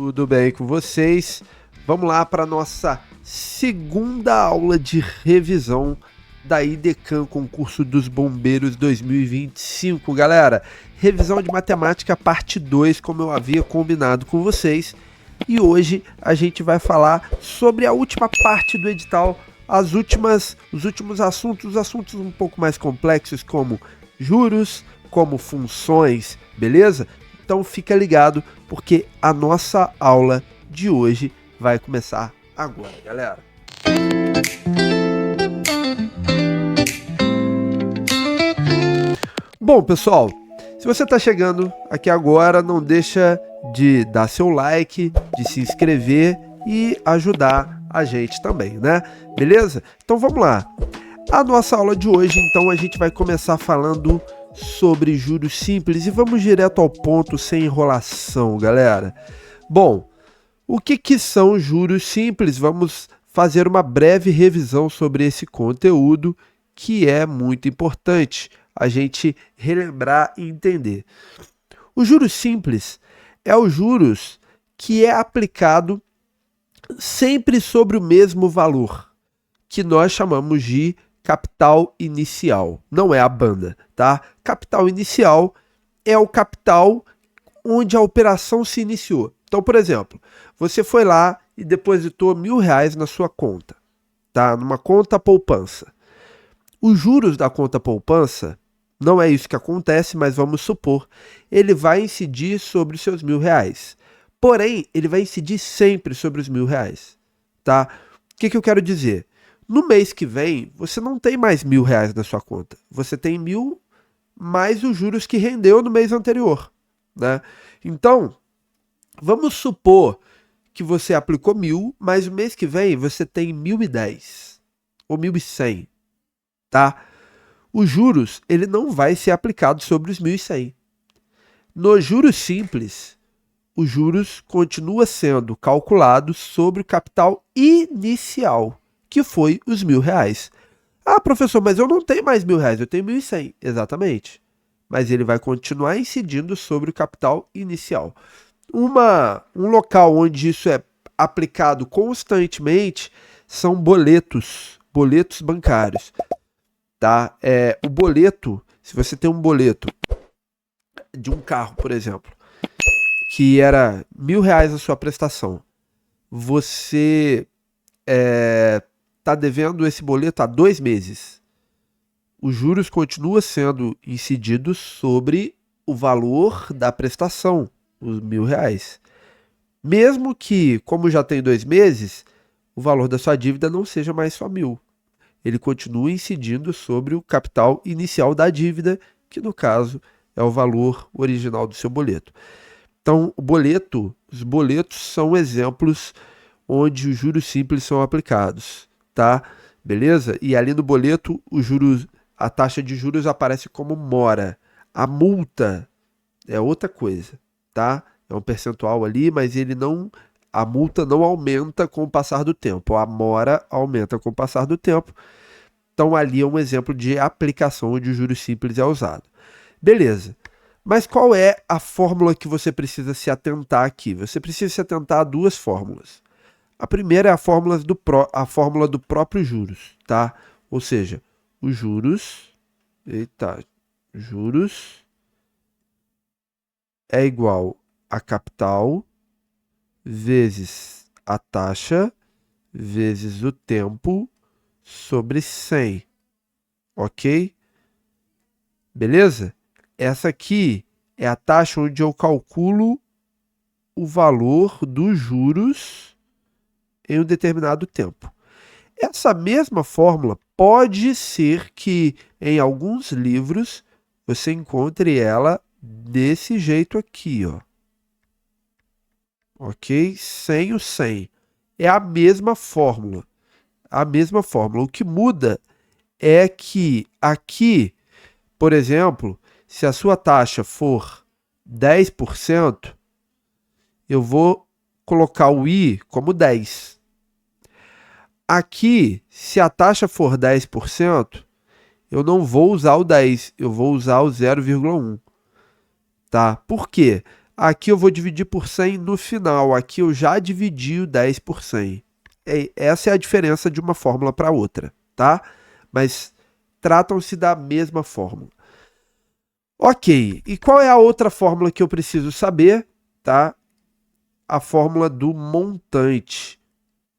Tudo bem com vocês? Vamos lá para a nossa segunda aula de revisão da IDECAM Concurso dos Bombeiros 2025, galera. Revisão de matemática parte 2, como eu havia combinado com vocês. E hoje a gente vai falar sobre a última parte do edital, os últimos assuntos, um pouco mais complexos como juros, como funções, beleza? Então fica ligado, porque a nossa aula de hoje vai começar agora, galera. Bom, pessoal, se você está chegando aqui agora, não deixa de dar seu like, de se inscrever e ajudar a gente também, né? Beleza? Então vamos lá. A nossa aula de hoje, então, a gente vai começar falando sobre juros simples e vamos direto ao ponto, sem enrolação, galera. Bom, o que são juros simples? Vamos fazer uma breve revisão sobre esse conteúdo que é muito importante a gente relembrar e entender. O juros simples é o juros que é aplicado sempre sobre o mesmo valor, que nós chamamos de capital inicial. Não é a banda, tá? Capital inicial é o capital onde a operação se iniciou. Então, por exemplo, você foi lá e depositou R$1.000 na sua conta, tá? Numa conta poupança. Os juros da conta poupança, não é isso que acontece, mas vamos supor, ele vai incidir sobre os seus R$1.000. Porém, ele vai incidir sempre sobre os R$1.000, tá? O que eu quero dizer? No mês que vem, você não tem mais R$1.000 na sua conta. Você tem 1.000 mais os juros que rendeu no mês anterior, né? Então, vamos supor que você aplicou 1.000, mas o mês que vem você tem 1.010 ou 1.100, tá? Os juros, ele não vai ser aplicado sobre os 1.100. Nos juros simples, os juros continua sendo calculados sobre o capital inicial, que foi os R$1.000. Ah, professor, mas eu não tenho mais R$1.000, eu tenho 1.100. Exatamente. Mas ele vai continuar incidindo sobre o capital inicial. Um local onde isso é aplicado constantemente são boletos bancários. Tá? O boleto, se você tem um boleto de um carro, por exemplo, que era R$1.000 a sua prestação, você está devendo esse boleto há 2 meses. Os juros continuam sendo incididos sobre o valor da prestação, os R$1.000. Mesmo que, como já tem 2 meses, o valor da sua dívida não seja mais só 1.000. Ele continua incidindo sobre o capital inicial da dívida, que no caso é o valor original do seu boleto. Então, os boletos são exemplos onde os juros simples são aplicados, tá? Beleza? E ali no boleto, a taxa de juros aparece como mora. A multa é outra coisa, tá? É um percentual ali, mas a multa não aumenta com o passar do tempo. A mora aumenta com o passar do tempo. Então, ali é um exemplo de aplicação onde o juros simples é usado. Beleza. Mas qual é a fórmula que você precisa se atentar aqui? Você precisa se atentar a 2 fórmulas. A primeira é a fórmula do próprio juros, tá? Ou seja, os juros é igual a capital vezes a taxa vezes o tempo sobre 100, ok? Beleza? Essa aqui é a taxa onde eu calculo o valor dos juros em um determinado tempo. Essa mesma fórmula pode ser que em alguns livros você encontre ela desse jeito aqui, ó. Ok? Sem o 100. É a mesma fórmula. O que muda é que aqui, por exemplo, se a sua taxa for 10%, eu vou colocar o i como 10. Aqui, se a taxa for 10%, eu não vou usar o 10, eu vou usar o 0,1. Tá? Por quê? Aqui eu vou dividir por 100 no final. Aqui eu já dividi o 10 por 100. Essa é a diferença de uma fórmula para outra, tá? Mas tratam-se da mesma fórmula. Ok, e qual é a outra fórmula que eu preciso saber, tá? A fórmula do montante.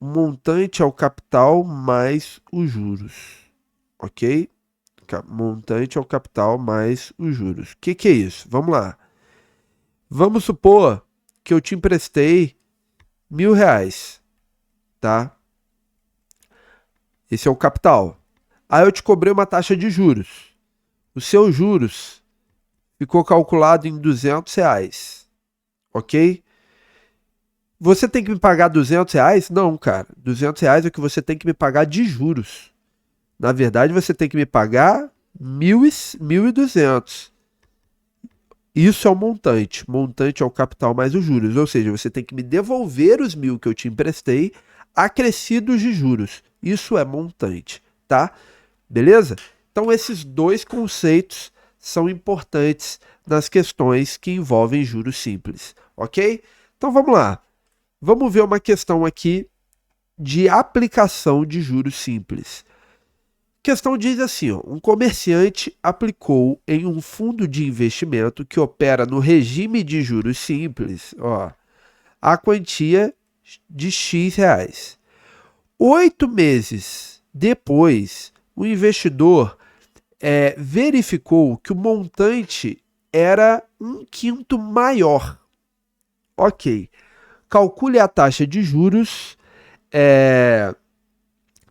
O montante é o capital mais os juros, ok? Montante é o capital mais os juros. O que é isso? Vamos lá. Vamos supor que eu te emprestei R$ 1.000, tá? Esse é o capital. Aí eu te cobrei uma taxa de juros. Os seus juros ficou calculado em R$ 200, ok? Você tem que me pagar R$ 200? Não, cara. R$ 200 é o que você tem que me pagar de juros. Na verdade, você tem que me pagar 1.200. Isso é o montante. Montante é o capital mais os juros. Ou seja, você tem que me devolver os 1.000 que eu te emprestei, acrescidos de juros. Isso é montante, tá? Beleza? Então, esses dois conceitos são importantes nas questões que envolvem juros simples, ok? Então, vamos lá. Vamos ver uma questão aqui de aplicação de juros simples. A questão diz assim, ó, um comerciante aplicou em um fundo de investimento que opera no regime de juros simples, ó, a quantia de X reais. 8 meses depois, o investidor verificou que o montante era 1/5 maior. Ok. Calcule a taxa de juros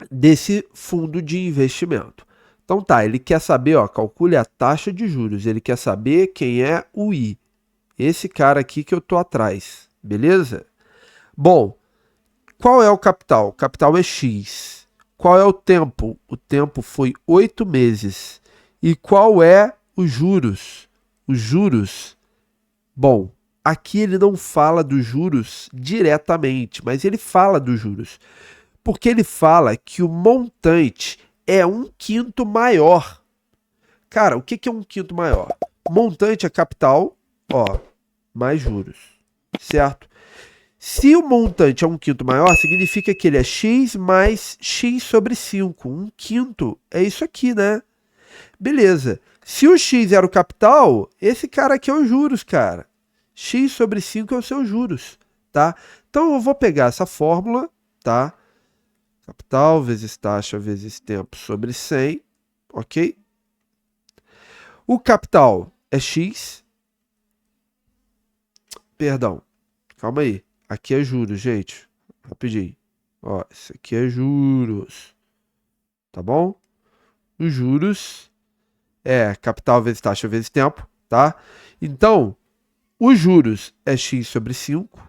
desse fundo de investimento. Então tá, ele quer saber, ó, calcule a taxa de juros, ele quer saber quem é o I. Esse cara aqui que eu tô atrás, beleza? Bom, qual é o capital? O capital é X. Qual é o tempo? O tempo foi 8 meses. E qual é os juros? Os juros, bom, aqui ele não fala dos juros diretamente, mas ele fala dos juros. Porque ele fala que o montante é 1/5 maior. Cara, o que é 1/5 maior? Montante é capital, ó, mais juros, certo? Se o montante é 1/5 maior, significa que ele é X mais X sobre 5. 1/5 é isso aqui, né? Beleza. Se o X era o capital, esse cara aqui é os juros, cara. X sobre 5 é os seus juros, tá? Então eu vou pegar essa fórmula, tá? Capital vezes taxa vezes tempo sobre 100, ok? O capital é X. Perdão, calma aí. Aqui é juros, gente. Rapidinho. Ó, isso aqui é juros. Tá bom? Os juros é capital vezes taxa vezes tempo, tá? Então, os juros é X sobre 5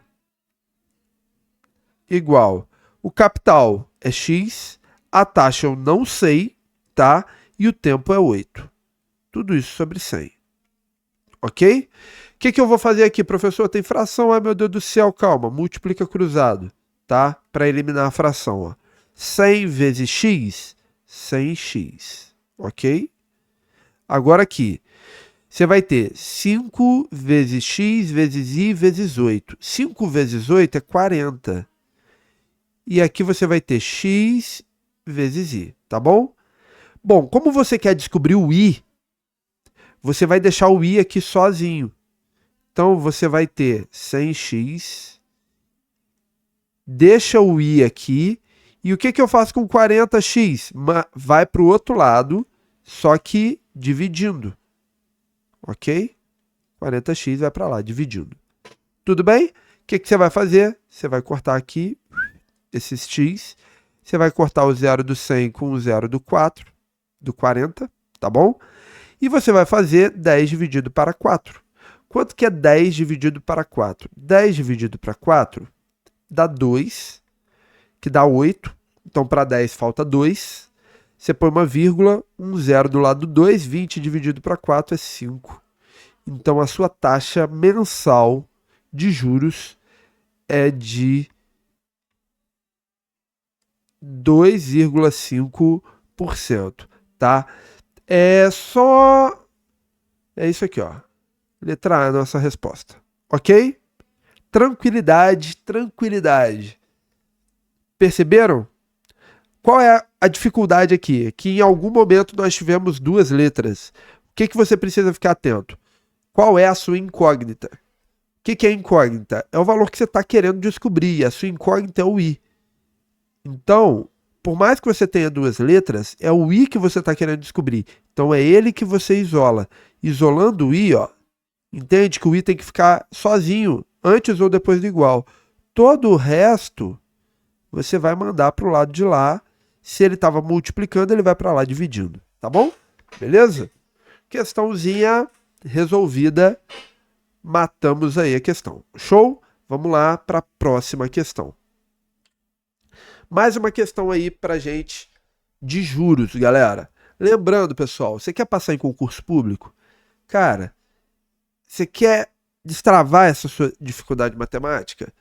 igual. O capital é X, a taxa eu não sei, tá? E o tempo é 8. Tudo isso sobre 100. Ok? O que eu vou fazer aqui, professor? Tem fração? Ai, meu Deus do céu, calma. Multiplica cruzado, tá? Para eliminar a fração, ó. 100 vezes x, 100x. Ok? Agora aqui, você vai ter 5 vezes x vezes i vezes 8. 5 vezes 8 é 40. E aqui você vai ter x vezes i, tá bom? Bom, como você quer descobrir o i, você vai deixar o i aqui sozinho. Então, você vai ter 100x, deixa o i aqui, e o que eu faço com 40x? Vai para o outro lado, só que dividindo, ok? 40x vai para lá, dividindo. Tudo bem? O que você vai fazer? Você vai cortar aqui esses x, você vai cortar o 0 do 100 com o 0 do 40, tá bom? E você vai fazer 10 dividido para 4. Quanto que é 10 dividido para 4? 10 dividido para 4 dá 2, que dá 8. Então, para 10 falta 2. Você põe uma vírgula, um 0 do lado do 2. 20 dividido para 4 é 5. Então, a sua taxa mensal de juros é de 2,5%, tá? É isso aqui, ó. Letra A é a nossa resposta, Ok? Tranquilidade, tranquilidade. Perceberam? Qual é a dificuldade aqui? Que em algum momento nós tivemos duas letras. O que você precisa ficar atento? Qual é a sua incógnita? O que é incógnita? É o valor que você está querendo descobrir. A sua incógnita é o i. Então, por mais que você tenha duas letras, é o i que você está querendo descobrir. Então, é ele que você isola. Isolando o i, ó, entende que o i tem que ficar sozinho, antes ou depois do igual. Todo o resto, você vai mandar para o lado de lá. Se ele estava multiplicando, ele vai para lá dividindo. Tá bom? Beleza? Questãozinha resolvida. Matamos aí a questão. Show? Vamos lá para a próxima questão. Mais uma questão aí para gente de juros, galera. Lembrando, pessoal, você quer passar em concurso público? Cara, você quer destravar essa sua dificuldade matemática?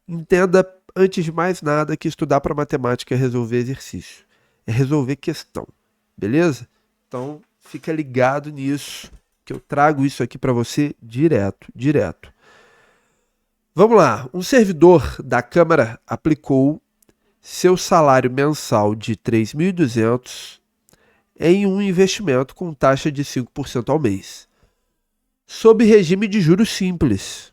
Entenda, antes de mais nada, que estudar para matemática é resolver exercício. É resolver questão. Beleza? Então, fica ligado nisso, que eu trago isso aqui para você direto. Vamos lá. Um servidor da Câmara aplicou seu salário mensal de 3.200 em um investimento com taxa de 5% ao mês, sob regime de juros simples.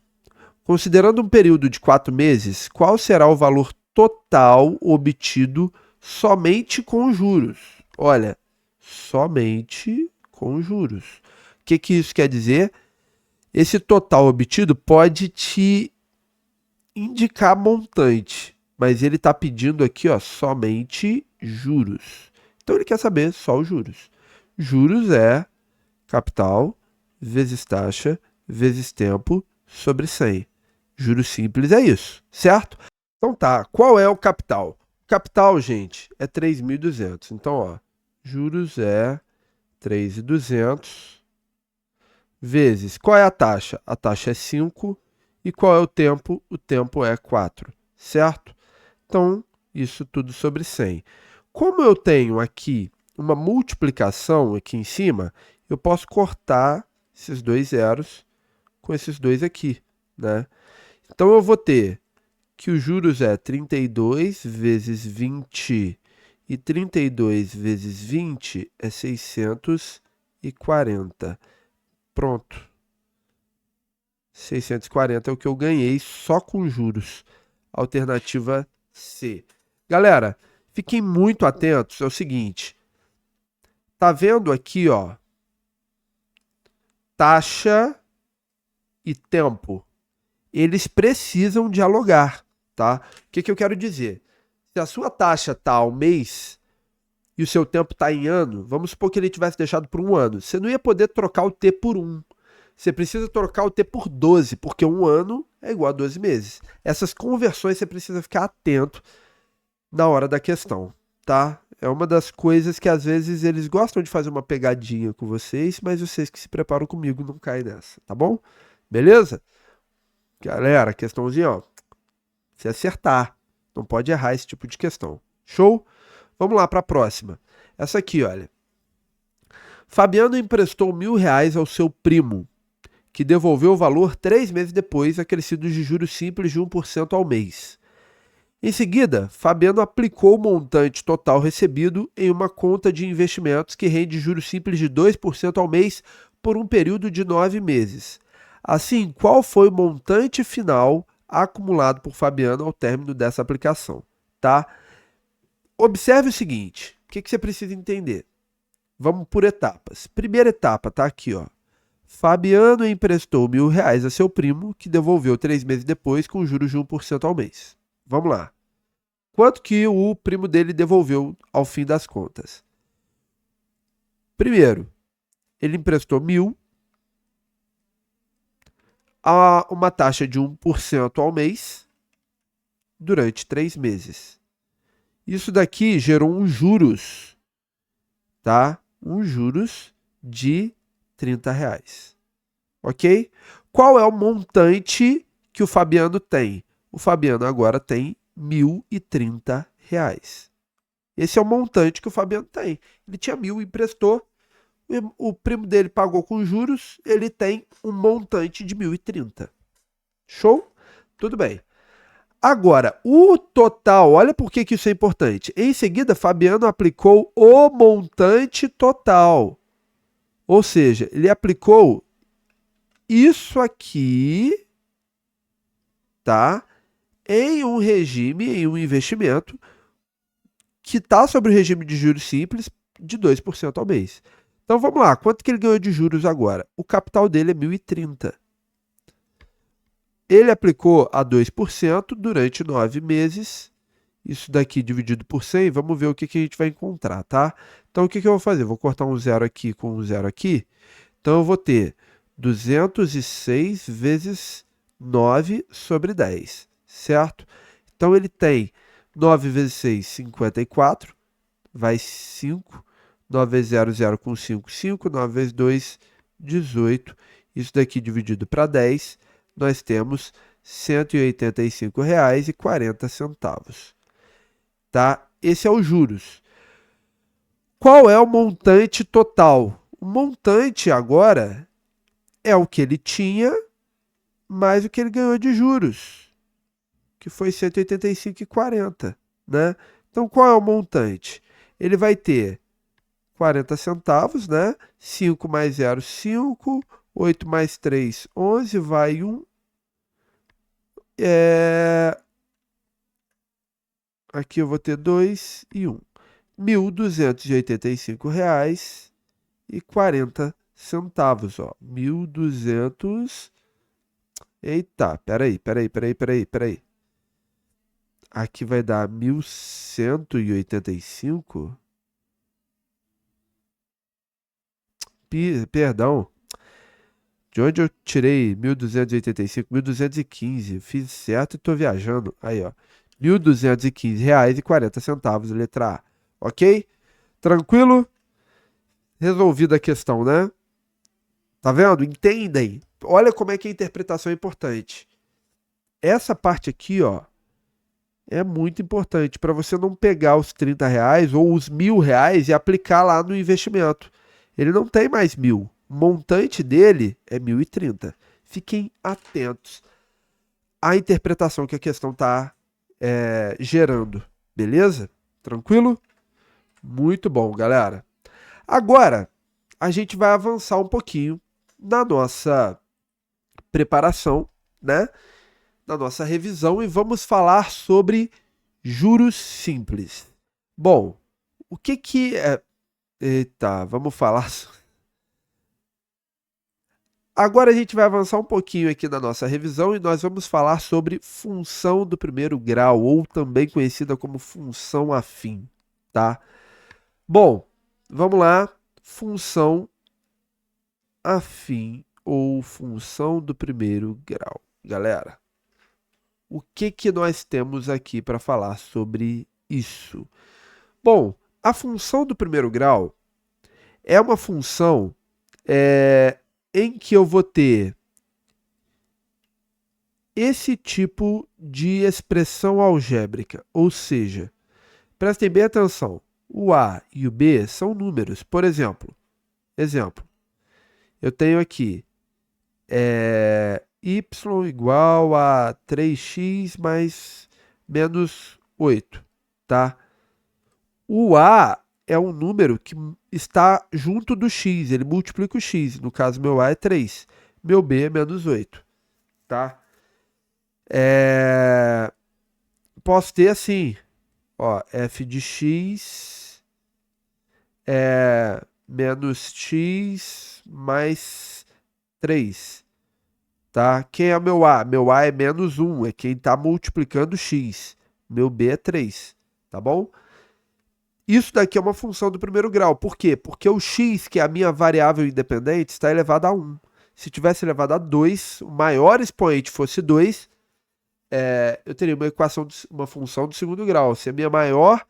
Considerando um período de 4 meses, qual será o valor total obtido somente com juros? Olha, somente com juros. O que isso quer dizer? Esse total obtido pode te indicar montante, mas ele está pedindo aqui, ó, somente juros. Então ele quer saber só os juros. Juros é capital vezes taxa vezes tempo sobre 100. Juros simples é isso, certo? Então tá, qual é o capital? Capital, gente, é 3.200. Então, ó, juros é 3.200 vezes. Qual é a taxa? A taxa é 5. E qual é o tempo? O tempo é 4, certo? Então, isso tudo sobre 100. Como eu tenho aqui uma multiplicação aqui em cima, eu posso cortar esses dois zeros com esses dois aqui, né? Então, eu vou ter que os juros é 32 vezes 20 e 32 vezes 20 é 640. Pronto. 640 é o que eu ganhei só com juros. Alternativa C. Galera, fiquem muito atentos. É o seguinte. Tá vendo aqui, ó, taxa e tempo. Eles precisam dialogar, tá? O que eu quero dizer? Se a sua taxa está ao mês e o seu tempo está em ano, vamos supor que ele tivesse deixado por um ano. Você não ia poder trocar o T por 1. Você precisa trocar o T por 12, porque um ano é igual a 12 meses. Essas conversões você precisa ficar atento na hora da questão, tá? É uma das coisas que às vezes eles gostam de fazer uma pegadinha com vocês, mas vocês que se preparam comigo não caem nessa, tá bom? Beleza? Galera, questãozinha, ó. Se acertar, não pode errar esse tipo de questão. Show? Vamos lá para a próxima. Essa aqui, olha. Fabiano emprestou R$ 1.000 ao seu primo, que devolveu o valor 3 meses depois, acrescidos de juros simples de 1% ao mês. Em seguida, Fabiano aplicou o montante total recebido em uma conta de investimentos que rende juros simples de 2% ao mês por um período de 9 meses. Assim, qual foi o montante final acumulado por Fabiano ao término dessa aplicação? Tá? Observe o seguinte, o que você precisa entender? Vamos por etapas. Primeira etapa, tá aqui, ó. Fabiano emprestou R$ 1.000 a seu primo, que devolveu 3 meses depois com juros de 1% ao mês. Vamos lá. Quanto que o primo dele devolveu ao fim das contas? Primeiro, ele emprestou 1.000 a uma taxa de 1% ao mês durante 3 meses. Isso daqui gerou um juros, tá? Um juros de R$ 30. Ok? Qual é o montante que o Fabiano tem? O Fabiano agora tem R$ 1.030. Esse é o montante que o Fabiano tem. Ele tinha 1.000, emprestou, o primo dele pagou com juros, ele tem um montante de 1.030. Show? Tudo bem. Agora, o total, olha por que isso é importante. Em seguida, Fabiano aplicou o montante total. Ou seja, ele aplicou isso aqui, tá? Em um regime, em um investimento que está sobre o regime de juros simples de 2% ao mês. Então vamos lá, quanto que ele ganhou de juros agora? O capital dele é 1.030. Ele aplicou a 2% durante 9 meses. Isso daqui dividido por 100, vamos ver o que a gente vai encontrar, tá? Então o que eu vou fazer? Vou cortar um zero aqui com um zero aqui. Então eu vou ter 206 vezes 9 sobre 10, certo? Então ele tem 9 vezes 6, 54, vai 5. 9 vezes 0, 0 com 5, 5. 9 vezes 2, 18. Isso daqui dividido para 10, nós temos R$ 185,40. Tá? Esse é os juros. Qual é o montante total? O montante agora é o que ele tinha mais o que ele ganhou de juros, que foi 185,40, né? Então, qual é o montante? Ele vai ter 40 centavos, né? 5 mais 0, 5. 8 mais 3, 11. Vai 1. Aqui eu vou ter 2 e 1. R$ 1.285,40. Ó. 1.200. Eita, peraí. Aqui vai dar 1.185. Perdão. De onde eu tirei 1.285? 1.215. Fiz certo e estou viajando. Aí, ó. R$ 1.215,40, letra A. Ok? Tranquilo? Resolvida a questão, né? Tá vendo? Entendem? Olha como é que a interpretação é importante. Essa parte aqui, ó, é muito importante para você não pegar os R$ 30 ou os R$ 1.000 e aplicar lá no investimento. Ele não tem mais 1.000. O montante dele é 1.030. Fiquem atentos à interpretação que a questão está gerando. Beleza? Tranquilo? Muito bom, galera. Agora, a gente vai avançar um pouquinho na nossa preparação, né? Na nossa revisão e vamos falar sobre juros simples. Bom, o que é... Eita, vamos falar... Agora a gente vai avançar um pouquinho aqui na nossa revisão e nós vamos falar sobre função do primeiro grau, ou também conhecida como função afim, tá? Bom, vamos lá. Função afim ou função do primeiro grau. Galera, o que nós temos aqui para falar sobre isso? Bom, a função do primeiro grau é uma função em que eu vou ter esse tipo de expressão algébrica, ou seja, prestem bem atenção, o A e o B são números. Por exemplo, eu tenho aqui y igual a 3x mais menos 8, tá? O A é um número que está junto do x, ele multiplica o x. No caso, meu A é 3, meu B é menos 8, tá? Posso ter assim, ó, f de x é menos x mais 3, tá? Quem é meu A? Meu A é menos 1, é quem está multiplicando x. Meu B é 3, tá bom? Isso daqui é uma função do primeiro grau. Por quê? Porque o x, que é a minha variável independente, está elevado a 1. Se tivesse elevado a 2, o maior expoente fosse 2, eu teria uma função do segundo grau. Se a minha maior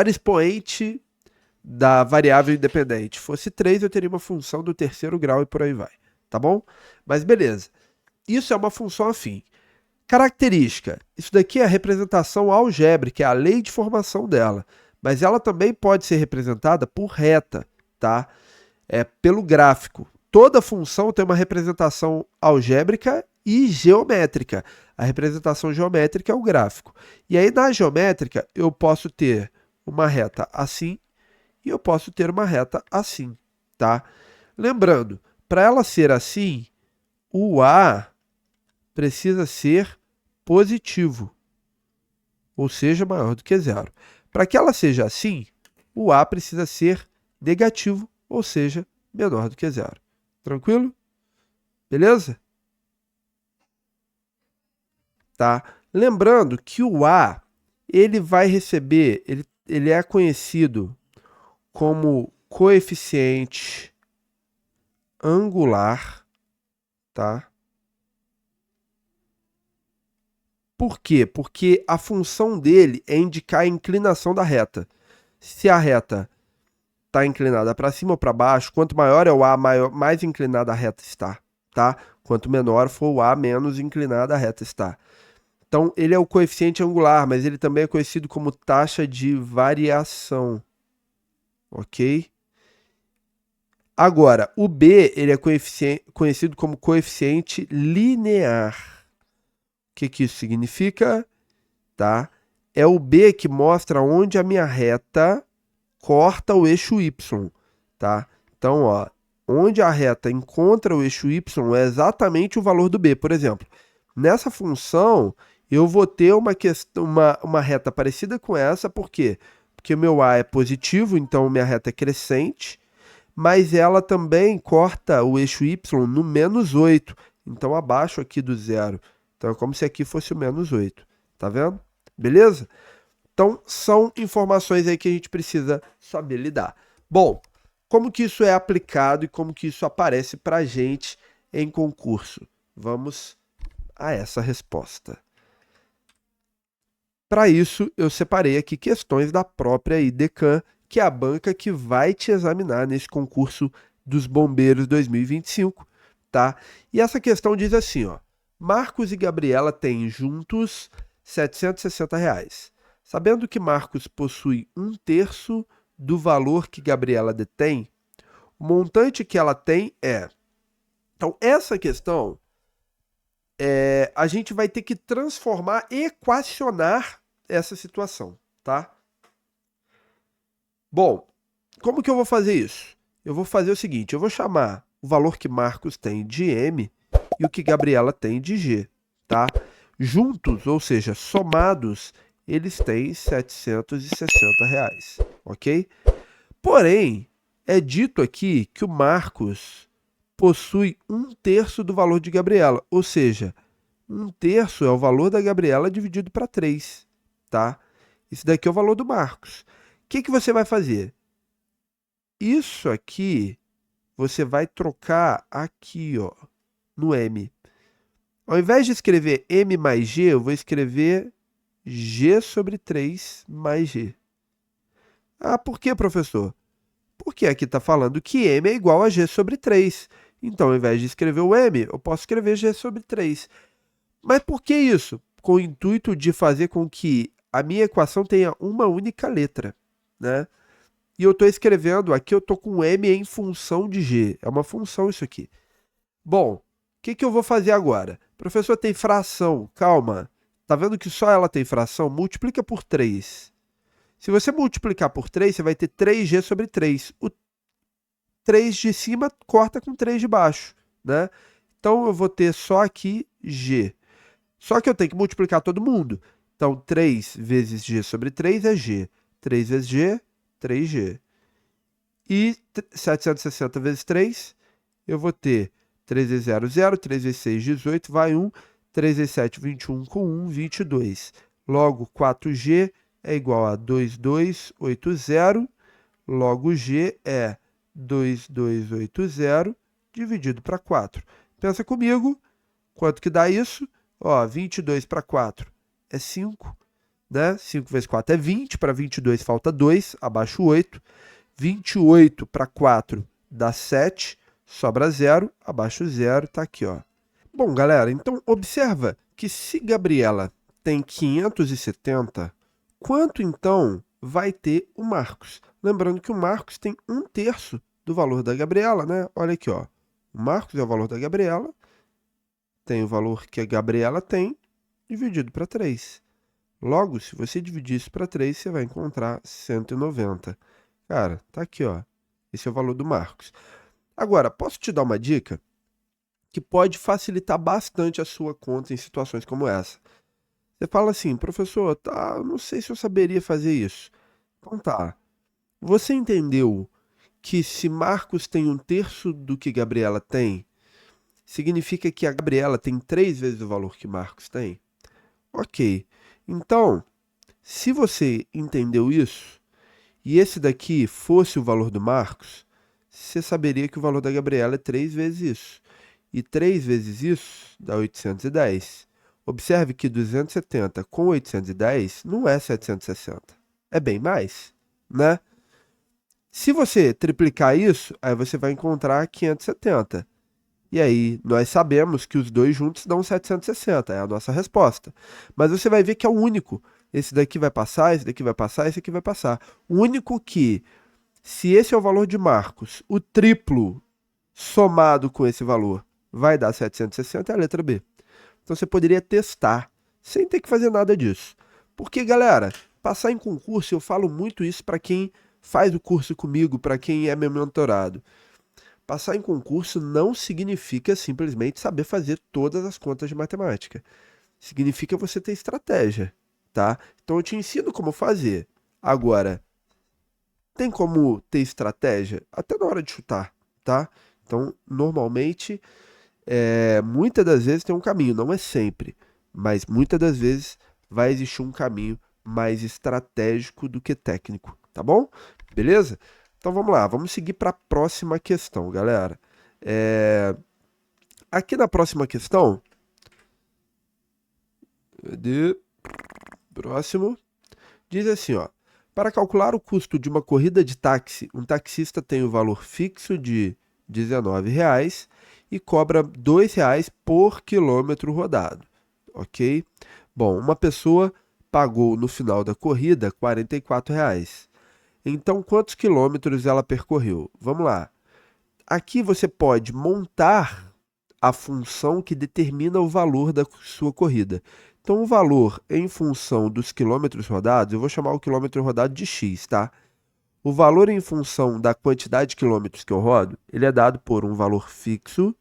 expoente da variável independente fosse 3, eu teria uma função do terceiro grau e por aí vai. Tá bom? Mas beleza. Isso é uma função afim. Característica. Isso daqui é a representação algébrica, é a lei de formação dela. Mas ela também pode ser representada por reta, tá? Pelo gráfico. toda função tem uma representação algébrica e geométrica. A representação geométrica é o gráfico. E aí, na geométrica, eu posso ter uma reta assim e eu posso ter uma reta assim, tá? Lembrando, para ela ser assim, o A precisa ser positivo, ou seja, maior do que zero. Para que ela seja assim, o A precisa ser negativo, ou seja, menor do que zero. Tranquilo? Beleza? Tá? Lembrando que o A, ele vai receber, ele é conhecido como coeficiente angular, tá? Por quê? Porque a função dele é indicar a inclinação da reta. Se a reta está inclinada para cima ou para baixo, quanto maior é o A, mais inclinada a reta está, tá? Quanto menor for o A, menos inclinada a reta está. Então, ele é o coeficiente angular, mas ele também é conhecido como taxa de variação, ok? Agora, o B, ele é conhecido como coeficiente linear. O que isso significa? Tá? É o B que mostra onde a minha reta corta o eixo Y, tá? Então, ó, onde a reta encontra o eixo Y é exatamente o valor do B. Por exemplo, nessa função, eu vou ter uma reta parecida com essa, por quê? Porque o meu A é positivo, então minha reta é crescente, mas ela também corta o eixo Y no menos 8, então abaixo aqui do zero. Então é como se aqui fosse o menos 8, tá vendo? Beleza? Então, são informações aí que a gente precisa saber lidar. Bom, como que isso é aplicado e como que isso aparece para a gente em concurso? Vamos a essa resposta. Para isso, eu separei aqui questões da própria IDECAM, que é a banca que vai te examinar nesse concurso dos Bombeiros 2025, tá? E essa questão diz assim, ó: Marcos e Gabriela têm juntos R$ 760. Sabendo que Marcos possui 1/3 do valor que Gabriela detém, o montante que ela tem é... Então, essa questão, a gente vai ter que transformar, equacionar essa situação, tá? Bom, como que eu vou fazer isso? Eu vou fazer o seguinte, eu vou chamar o valor que Marcos tem de M e o que Gabriela tem de G, tá? Juntos, ou seja, somados, eles têm R$ 760, ok? Porém, é dito aqui que o Marcos possui 1/3 do valor de Gabriela, ou seja, 1/3 é o valor da Gabriela dividido para 3, tá? Isso daqui é o valor do Marcos. O que você vai fazer? Isso aqui, você vai trocar aqui, ó, no M. Ao invés de escrever M mais G, eu vou escrever G sobre 3 mais G. Ah, por que, professor? Porque aqui está falando que M é igual a G sobre 3. Então, ao invés de escrever o M, eu posso escrever G sobre 3. Mas por que isso? Com o intuito de fazer com que a minha equação tenha uma única letra, né? E eu estou escrevendo, aqui eu estou com M em função de G. É uma função isso aqui. Bom, o que eu vou fazer agora? Professor, tem fração. Calma. Tá vendo que só ela tem fração? Multiplica por 3. Se você multiplicar por 3, você vai ter 3G sobre 3. O 3 de cima corta com 3 de baixo, né? Então, eu vou ter só aqui G. Só que eu tenho que multiplicar todo mundo. Então, 3 vezes G sobre 3 é G. 3 vezes G, 3G. E 760 vezes 3, eu vou ter 3 vezes 0, 0. 3 vezes 6, 18, vai 1. 3 vezes 7, 21, com 1, 22. Logo, 4G é igual a 2280. Logo, G é 2280 dividido para 4. Pensa comigo, quanto que dá isso? Ó, 22 para 4 é 5, né? 5 vezes 4 é 20, para 22 falta 2, abaixo 8. 28 para 4 dá 7, sobra 0, abaixo 0, tá aqui, ó. Bom, galera, então observa que se Gabriela tem 570, quanto então vai ter o Marcos? Lembrando que o Marcos tem 1/3 do valor da Gabriela, né? Olha aqui, ó. O Marcos é o valor da Gabriela, tem o valor que a Gabriela tem, dividido para 3. Logo, se você dividir isso para 3, você vai encontrar 190. Cara, tá aqui, ó. Esse é o valor do Marcos. Agora, posso te dar uma dica que pode facilitar bastante a sua conta em situações como essa. Você fala assim, professor, tá, eu não sei se eu saberia fazer isso. Então tá. Você entendeu que se Marcos tem um terço do que Gabriela tem, significa que a Gabriela tem 3 vezes o valor que Marcos tem? Ok. Então, se você entendeu isso, e esse daqui fosse o valor do Marcos, você saberia que o valor da Gabriela é 3 vezes isso. E 3 vezes isso dá 810. Observe que 270 com 810 não é 760. É bem mais, né? Se você triplicar isso, aí você vai encontrar 570. E aí, nós sabemos que os dois juntos dão 760, é a nossa resposta. Mas você vai ver que é o único. Esse daqui vai passar, esse daqui vai passar, esse aqui vai passar. O único que, se esse é o valor de Marcos, o triplo somado com esse valor vai dar 760 é a letra B. Então você poderia testar, sem ter que fazer nada disso. Porque, galera, passar em concurso, eu falo muito isso para quem faz o curso comigo, para quem é meu mentorado. Passar em concurso não significa simplesmente saber fazer todas as contas de matemática. Significa você ter estratégia, tá? Então eu te ensino como fazer. Agora, tem como ter estratégia até na hora de chutar, tá? Então, normalmente, muitas das vezes tem um caminho, não é sempre, mas muitas das vezes vai existir um caminho mais estratégico do que técnico, tá bom? Beleza? Então vamos lá, vamos seguir para a próxima questão, galera. É, Aqui na próxima questão, de próximo, diz assim, ó. Para calcular o custo de uma corrida de táxi, um taxista tem o valor fixo de R$ 19 e cobra R$ 2 por quilômetro rodado, ok? Bom, uma pessoa pagou no final da corrida R$ 44. Então, quantos quilômetros ela percorreu? Vamos lá. Aqui você pode montar a função que determina o valor da sua corrida. Então, o valor em função dos quilômetros rodados, eu vou chamar o quilômetro rodado de x, tá? O valor em função da quantidade de quilômetros que eu rodo, ele é dado por um valor fixo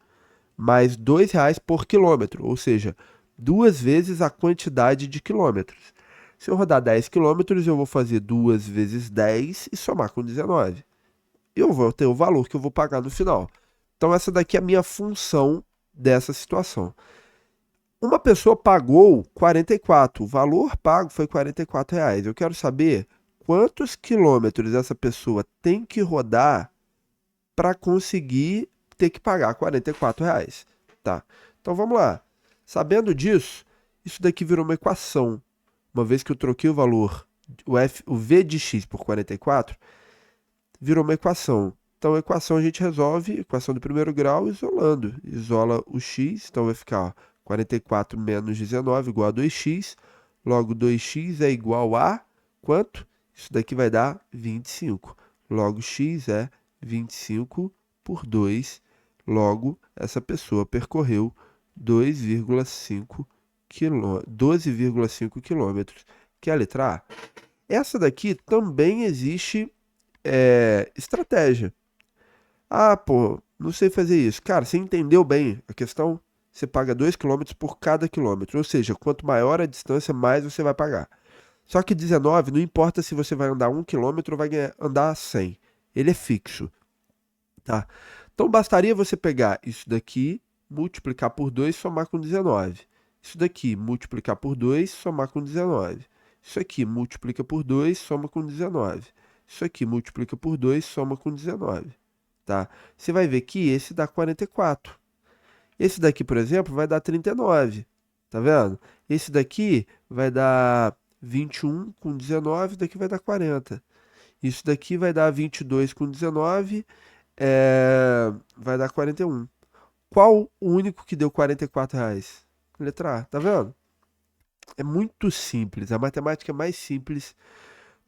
mais R$ 2 por quilômetro, ou seja, 2 vezes a quantidade de quilômetros. Se eu rodar 10 quilômetros, eu vou fazer 2 vezes 10 e somar com 19. Eu vou ter o valor que eu vou pagar no final. Então, essa daqui é a minha função dessa situação. Uma pessoa pagou 44, o valor pago foi R$ 44. Eu quero saber quantos quilômetros essa pessoa tem que rodar para conseguir ter que pagar R$ 44, tá? Então vamos lá. Sabendo disso, isso daqui virou uma equação. Uma vez que eu troquei o valor, o V de x por 44, virou uma equação. Então, a equação a gente resolve, equação do primeiro grau, isolando. Isola o x, então vai ficar ó, 44 menos 19 igual a 2x. Logo, 2x é igual a quanto? Isso daqui vai dar 25. Logo, x é 25 por 2. Logo, essa pessoa percorreu 12,5 quilômetros, que é a letra A. Essa daqui também existe estratégia. Ah, pô, não sei fazer isso. Cara, você entendeu bem a questão? Você paga 2 quilômetros por cada quilômetro. Ou seja, quanto maior a distância, mais você vai pagar. Só que 19, não importa se você vai andar 1 quilômetro ou vai andar 100. Ele é fixo, tá? Então bastaria você pegar isso daqui, multiplicar por 2 e somar com 19. Isso daqui, multiplicar por 2, somar com 19. Isso aqui, multiplica por 2, soma com 19. Isso aqui, multiplica por 2, soma com 19. Tá? Você vai ver que esse dá 44. Esse daqui, por exemplo, vai dar 39. Tá vendo? Esse daqui vai dar 21 com 19, daqui vai dar 40. Isso daqui vai dar 22 com 19, vai dar 41. Qual o único que deu R$ 44? Letra A, tá vendo? É muito simples. A matemática é mais simples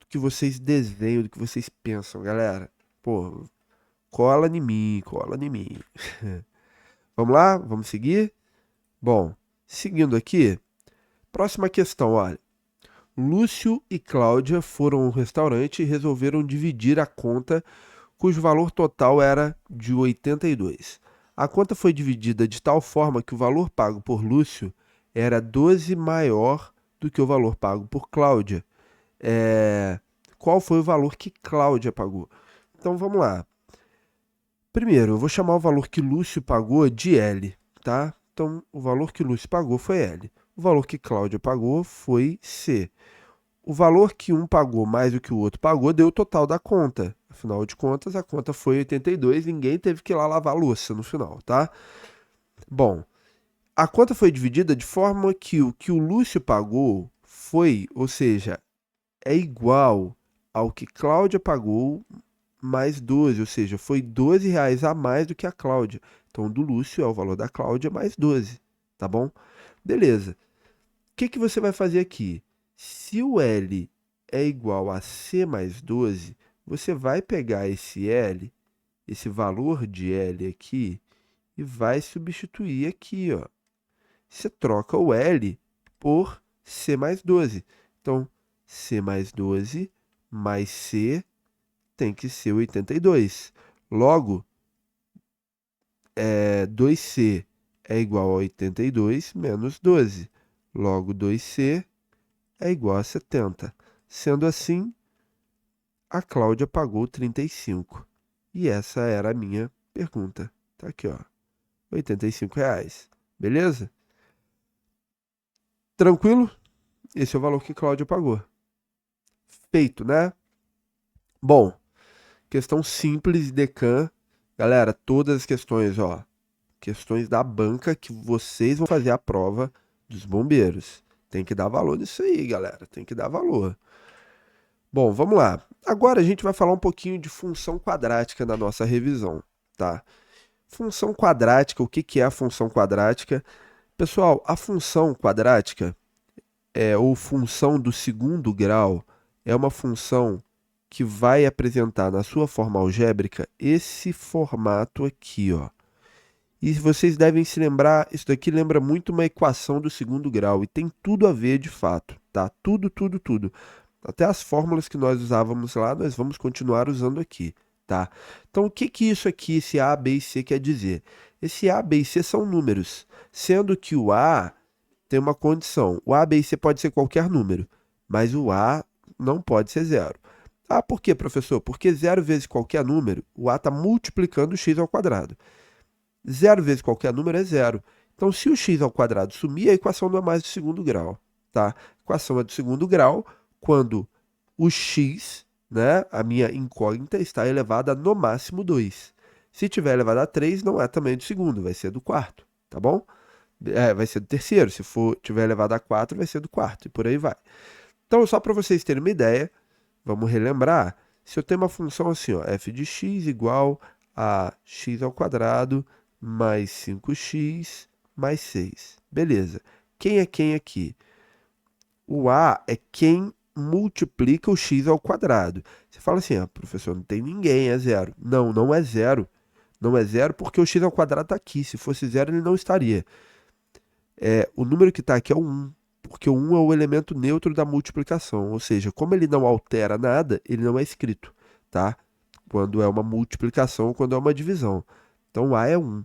do que vocês desenham, do que vocês pensam, galera. Pô, cola em mim, cola em mim. Vamos lá? Vamos seguir? Bom, seguindo aqui, próxima questão, olha. Lúcio e Cláudia foram ao restaurante e resolveram dividir a conta, cujo valor total era de 82. A conta foi dividida de tal forma que o valor pago por Lúcio era 12 maior do que o valor pago por Cláudia. Qual foi o valor que Cláudia pagou? Então vamos lá. Primeiro, eu vou chamar o valor que Lúcio pagou de L, tá? Então, o valor que Lúcio pagou foi L. O valor que Cláudia pagou foi C. O valor que um pagou mais do que o outro pagou deu o total da conta. Afinal de contas, a conta foi 82, ninguém teve que ir lá lavar a louça no final, tá? Bom, a conta foi dividida de forma que o Lúcio pagou foi, ou seja, é igual ao que Cláudia pagou mais 12, ou seja, foi R$ 12 a mais do que a Cláudia. Então, do Lúcio é o valor da Cláudia mais 12, tá bom? Beleza. O que que você vai fazer aqui? Se o L é igual a C mais 12, você vai pegar esse L, esse valor de L aqui, e vai substituir aqui, ó. Você troca o L por C mais 12. Então, C mais 12 mais C tem que ser 82. Logo, 2C é igual a 82 menos 12. Logo, 2C é igual a 70. Sendo assim, a Cláudia pagou 35. E essa era a minha pergunta. Tá aqui, ó. R$ 85. Beleza? Tranquilo? Esse é o valor que Cláudia pagou. Feito, né? Bom, questão simples, Decan. Galera, todas as questões, ó. Questões da banca que vocês vão fazer a prova dos bombeiros. Tem que dar valor nisso aí, galera. Tem que dar valor. Bom, vamos lá. Agora a gente vai falar um pouquinho de função quadrática na nossa revisão, tá? Função quadrática, o que que é a função quadrática? Pessoal, a função quadrática ou função do segundo grau é uma função que vai apresentar na sua forma algébrica esse formato aqui, ó. E vocês devem se lembrar, isso daqui lembra muito uma equação do segundo grau e tem tudo a ver de fato, tá? Tudo, tudo, tudo. Até as fórmulas que nós usávamos lá, nós vamos continuar usando aqui, tá? Então, o que que isso aqui, esse A, B e C quer dizer? Esse A, B e C são números, sendo que o A tem uma condição. O A, B e C pode ser qualquer número, mas o A não pode ser zero. Ah, por quê, professor? Porque zero vezes qualquer número, o A está multiplicando o x ao quadrado. Zero vezes qualquer número é zero. Então, se o x ao quadrado sumir, a equação não é mais do segundo grau, tá? A equação é do segundo grau quando o x, né, a minha incógnita, está elevada a no máximo 2. Se tiver elevado a 3, não é também do segundo, vai ser do quarto, tá bom? Vai ser do terceiro. Se for tiver elevado a 4, vai ser do quarto, e por aí vai. Então, só para vocês terem uma ideia, vamos relembrar. Se eu tenho uma função assim, ó, f de x igual a x ao quadrado mais 5x mais 6. Beleza. Quem é quem aqui? O A é quem multiplica o x ao quadrado. Você fala assim, ah, professor, não tem ninguém, é zero. Não, não é zero. Não é zero porque o x ao quadrado está aqui. Se fosse zero, ele não estaria. O número que está aqui é o 1, porque o 1 é o elemento neutro da multiplicação. Ou seja, como ele não altera nada, ele não é escrito, tá? Quando é uma multiplicação, quando é uma divisão. Então, o A é 1.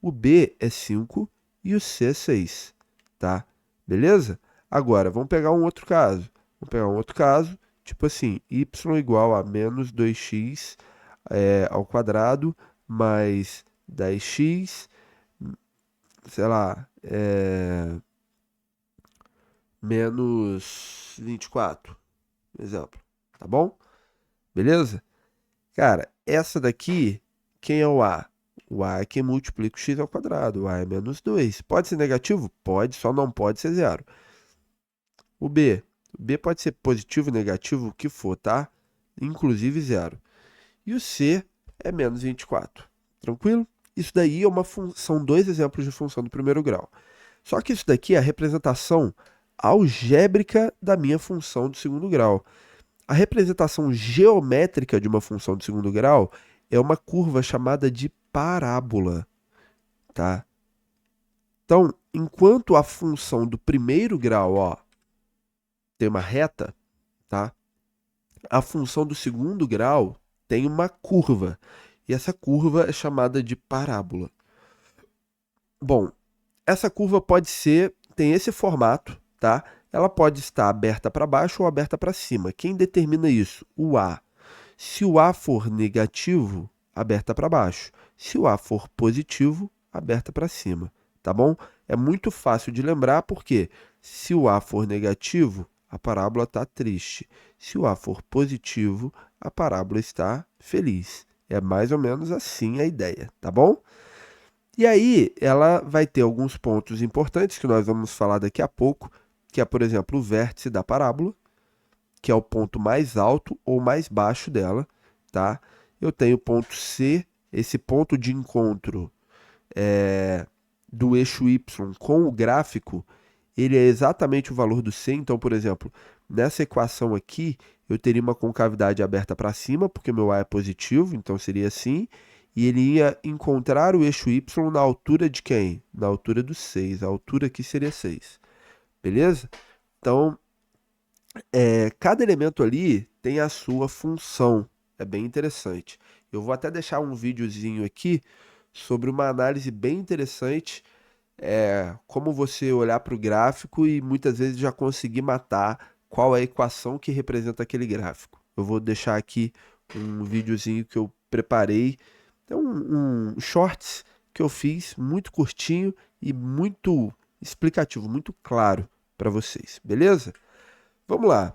O B é 5 e o C é 6, tá? Beleza? Agora, vamos pegar um outro caso. Vamos pegar um outro caso, tipo assim, y igual a menos 2x ao quadrado mais 10x, sei lá, menos 24, exemplo, tá bom? Beleza? Cara, essa daqui, quem é o A? O A é quem multiplica o x ao quadrado. O A é menos 2. Pode ser negativo? Pode, só não pode ser zero. O B. O B pode ser positivo, negativo, o que for, tá? Inclusive zero. E o C é menos 24. Tranquilo? Isso daí são dois exemplos de função do primeiro grau. Só que isso daqui é a representação algébrica da minha função do segundo grau. A representação geométrica de uma função de segundo grau é uma curva chamada de parábola, tá? Então, enquanto a função do primeiro grau, ó, tem uma reta, tá? A função do segundo grau tem uma curva. E essa curva é chamada de parábola. Bom, essa curva tem esse formato, tá? Ela pode estar aberta para baixo ou aberta para cima. Quem determina isso? O A. Se o A for negativo, aberta para baixo. Se o A for positivo, aberta para cima, tá bom? É muito fácil de lembrar porque se o A for negativo, a parábola está triste. Se o A for positivo, a parábola está feliz. É mais ou menos assim a ideia, tá bom? E aí, ela vai ter alguns pontos importantes que nós vamos falar daqui a pouco, que é, por exemplo, o vértice da parábola, que é o ponto mais alto ou mais baixo dela, tá? Eu tenho o ponto C, esse ponto de encontro do eixo Y com o gráfico, ele é exatamente o valor do C. Então, por exemplo, nessa equação aqui, eu teria uma concavidade aberta para cima, porque meu A é positivo, então seria assim. E ele ia encontrar o eixo Y na altura de quem? Na altura do 6. A altura aqui seria 6. Beleza? Então, cada elemento ali tem a sua função. É bem interessante. Eu vou até deixar um videozinho aqui sobre uma análise bem interessante, como você olhar para o gráfico e muitas vezes já conseguir matar qual é a equação que representa aquele gráfico. Eu vou deixar aqui um videozinho que eu preparei, é um shorts que eu fiz, muito curtinho e muito explicativo, muito claro para vocês, beleza? Vamos lá.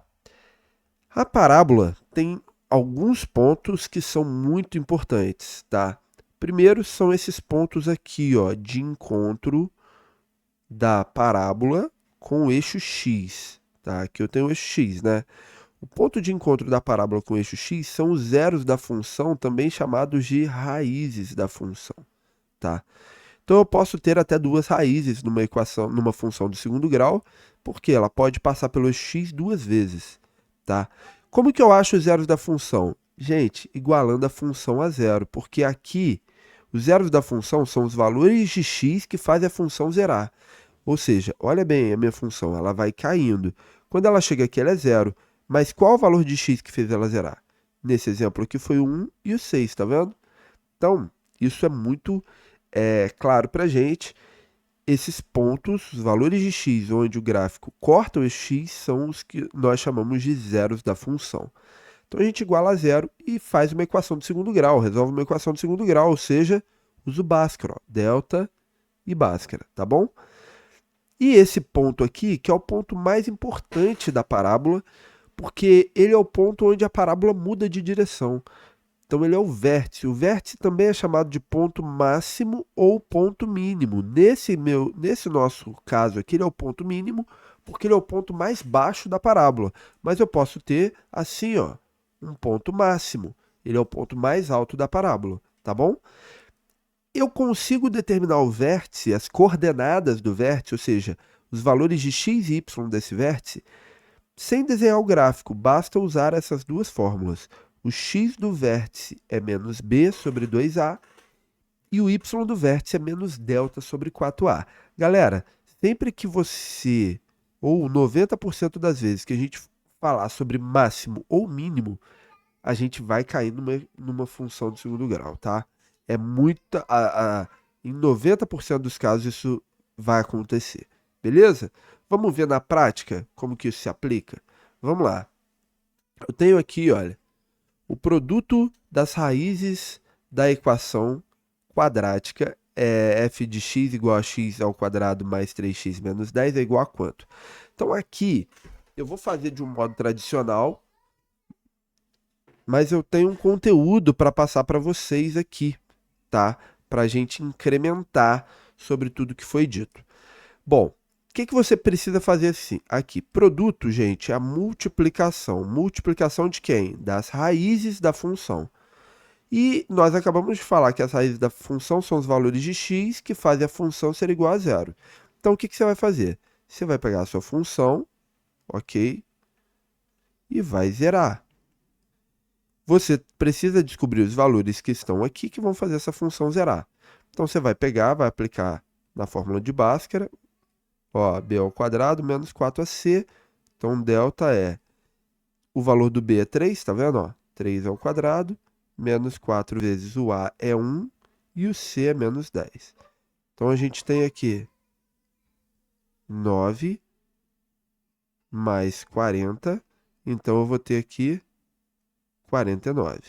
A parábola tem alguns pontos que são muito importantes, tá? Primeiro são esses pontos aqui, ó, de encontro da parábola com o eixo x, tá? Aqui eu tenho o eixo x, né? O ponto de encontro da parábola com o eixo x são os zeros da função, também chamados de raízes da função, tá? Então eu posso ter até duas raízes numa equação, numa função do segundo grau, porque ela pode passar pelo eixo x duas vezes, tá? Como que eu acho os zeros da função? Gente, igualando a função a zero, porque aqui os zeros da função são os valores de x que fazem a função zerar. Ou seja, olha bem a minha função, ela vai caindo. Quando ela chega aqui, ela é zero. Mas qual o valor de x que fez ela zerar? Nesse exemplo aqui foi o 1 e o 6, tá vendo? Então, isso é muito claro para a gente. Esses pontos, os valores de x, onde o gráfico corta o eixo x, são os que nós chamamos de zeros da função. Então, a gente iguala a zero e faz uma equação de segundo grau, resolve uma equação de segundo grau, ou seja, usa o Bhaskara, ó, delta e Bhaskara, tá bom? E esse ponto aqui, que é o ponto mais importante da parábola, porque ele é o ponto onde a parábola muda de direção. Então ele é o vértice. O vértice também é chamado de ponto máximo ou ponto mínimo. Nesse nosso caso aqui, ele é o ponto mínimo, porque ele é o ponto mais baixo da parábola. Mas eu posso ter assim, ó, um ponto máximo. Ele é o ponto mais alto da parábola, tá bom? Eu consigo determinar o vértice, as coordenadas do vértice, ou seja, os valores de x e y desse vértice, sem desenhar o gráfico, basta usar essas duas fórmulas. O x do vértice é menos b sobre 2a e o y do vértice é menos delta sobre 4a. Galera, sempre que você, ou 90% das vezes que a gente falar sobre máximo ou mínimo, a gente vai cair numa função de segundo grau, tá? É muita. Em 90% dos casos isso vai acontecer. Beleza? Vamos ver na prática como que isso se aplica? Vamos lá. Eu tenho aqui, olha, o produto das raízes da equação quadrática é f de x igual a x ao quadrado mais 3x menos 10 é igual a quanto? Então aqui eu vou fazer de um modo tradicional, mas eu tenho um conteúdo para passar para vocês aqui, tá? Para a gente incrementar sobre tudo que foi dito. Bom, o que você precisa fazer assim? Aqui, produto, gente, é a multiplicação. Multiplicação de quem? Das raízes da função. E nós acabamos de falar que as raízes da função são os valores de x que fazem a função ser igual a zero. Então, o que você vai fazer? Você vai pegar a sua função, ok? E vai zerar. Você precisa descobrir os valores que estão aqui que vão fazer essa função zerar. Então, você vai pegar, vai aplicar na fórmula de Bhaskara, ó, b ao quadrado menos 4ac, então delta é, o valor do b é 3, tá vendo? Ó, 3 ao quadrado, menos 4 vezes o a é 1 e o c é menos 10. Então a gente tem aqui 9 mais 40, então eu vou ter aqui 49,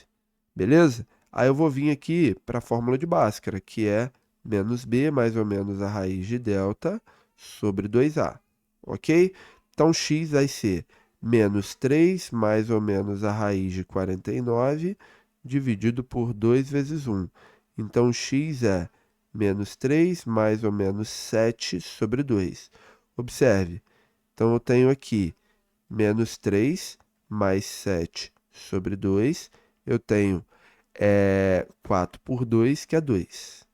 beleza? Aí eu vou vir aqui para a fórmula de Bhaskara, que é menos b mais ou menos a raiz de delta sobre 2a, ok? Então x vai ser menos 3 mais ou menos a raiz de 49 dividido por 2 vezes 1. Então x é menos 3 mais ou menos 7 sobre 2. Observe, então eu tenho aqui menos 3 mais 7 sobre 2. Eu tenho 4 por 2, que é 2.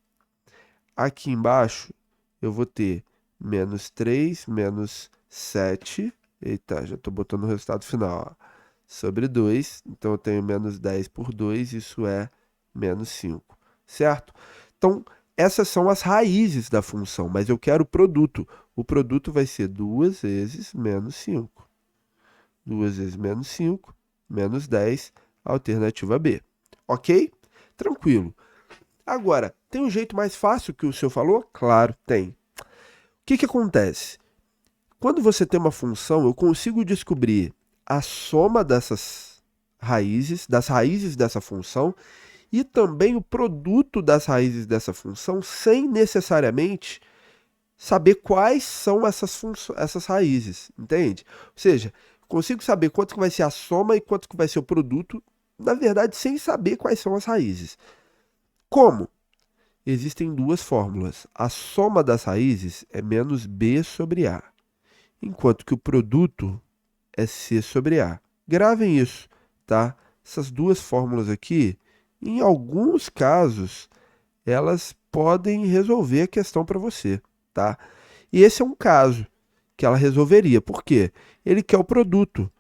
Aqui embaixo, eu vou ter menos 3 menos 7. Eita, já estou botando o resultado final, ó, sobre 2. Então, eu tenho menos 10 por 2, isso é menos 5, certo? Então, essas são as raízes da função, mas eu quero o produto. O produto vai ser 2 vezes menos 5. 2 vezes menos 5, menos 10, alternativa B. Ok? Tranquilo. Agora, tem um jeito mais fácil que o senhor falou? Claro, tem. O que acontece? Quando você tem uma função, eu consigo descobrir a soma dessas raízes, das raízes dessa função, e também o produto das raízes dessa função, sem necessariamente saber quais são essas raízes, entende? Ou seja, consigo saber quanto que vai ser a soma e quanto que vai ser o produto, na verdade, sem saber quais são as raízes. Como? Existem duas fórmulas. A soma das raízes é menos b sobre a, enquanto que o produto é c sobre a. Gravem isso, tá? Essas duas fórmulas aqui, em alguns casos, elas podem resolver a questão para você, tá? E esse é um caso que ela resolveria. Por quê? Ele quer o produto.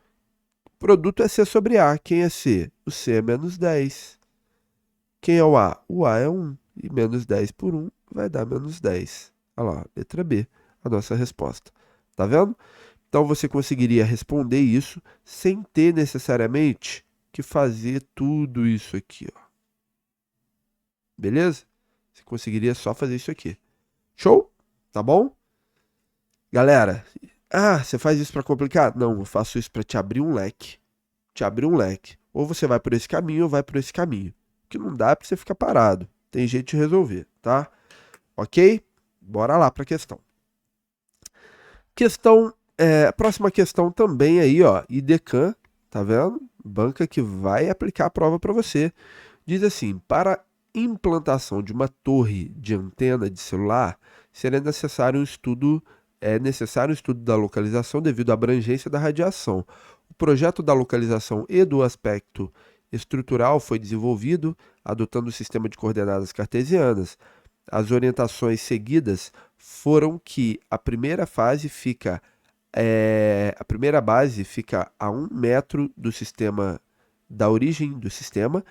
O produto é c sobre a. Quem é c? O c é menos 10. Quem é o a? O a é 1. E menos 10 por 1 vai dar menos 10. Olha lá, letra B, a nossa resposta. Tá vendo? Então você conseguiria responder isso sem ter necessariamente que fazer tudo isso aqui, ó. Beleza? Você conseguiria só fazer isso aqui. Show? Tá bom? Galera, você faz isso para complicar? Não, eu faço isso para te abrir um leque. Te abrir um leque. Ou você vai por esse caminho ou vai por esse caminho. O que não dá é para você ficar parado. Tem jeito de resolver, tá? Ok? Bora lá para a questão. Próxima questão também aí, ó, IDECAN, tá vendo? Banca que vai aplicar a prova para você. Diz assim, para implantação de uma torre de antena de celular, seria necessário um estudo, da localização devido à abrangência da radiação. O projeto da localização e do aspecto estrutural foi desenvolvido adotando o sistema de coordenadas cartesianas. As orientações seguidas foram que a primeira base fica a 1 metro do sistema, da origem do sistema.